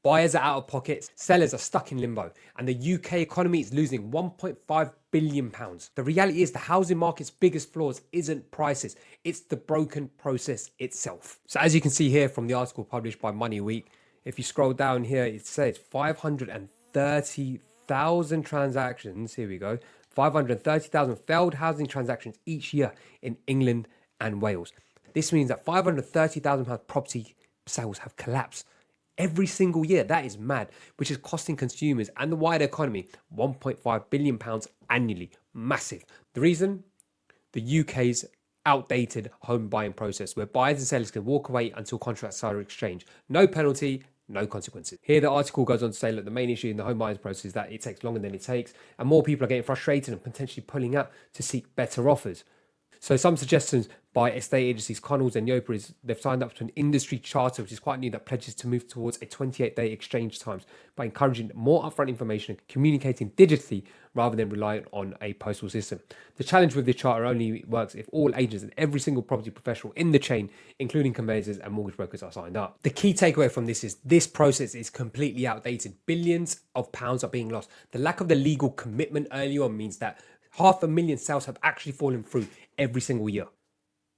Buyers are out of pocket, sellers are stuck in limbo, and the UK economy is losing £1.5 billion. The reality is the housing market's biggest flaws isn't prices, it's the broken process itself. So as you can see here from the article published by Money Week, if you scroll down here, it says 530,000 transactions, here we go, 530,000 failed housing transactions each year in England and Wales. This means that £530,000 property sales have collapsed every single year. That is mad, which is costing consumers and the wider economy £1.5 billion annually. Massive. The reason? The UK's outdated home buying process, where buyers and sellers can walk away until contracts are exchanged. No penalty, no consequences. Here, the article goes on to say that the main issue in the home buying process is that it takes longer than it takes, and more people are getting frustrated and potentially pulling out to seek better offers. So some suggestions by estate agencies Connells and Yopa is they've signed up to an industry charter, which is quite new, that pledges to move towards a 28-day exchange times by encouraging more upfront information and communicating digitally rather than relying on a postal system. The challenge with this charter only works if all agents and every single property professional in the chain, including conveyancers and mortgage brokers, are signed up. The key takeaway from this is this process is completely outdated. Billions of pounds are being lost. The lack of the legal commitment early on means that 500,000 sales have actually fallen through every single year.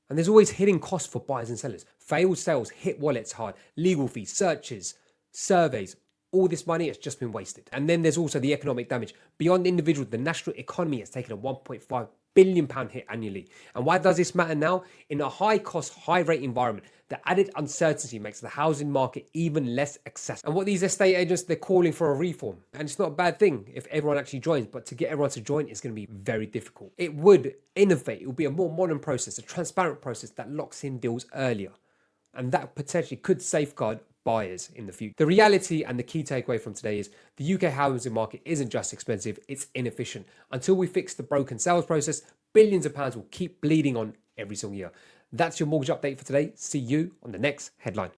And there's always hidden costs for buyers and sellers. Failed sales hit wallets hard, legal fees, searches, surveys. All this money has just been wasted. And then there's also the economic damage. Beyond individuals, the national economy has taken a £1.5 billion hit annually. And why does this matter now? In a high cost, high rate environment, the added uncertainty makes the housing market even less accessible. And what these estate agents, they're calling for a reform. And it's not a bad thing if everyone actually joins, but to get everyone to join is going to be very difficult. It would innovate. It would be a more modern process, a transparent process that locks in deals earlier. And that potentially could safeguard buyers in the future. The reality and the key takeaway from today is the UK housing market isn't just expensive, it's inefficient. Until we fix the broken sales process, billions of pounds will keep bleeding on every single year. That's your mortgage update for today. See you on the next headline.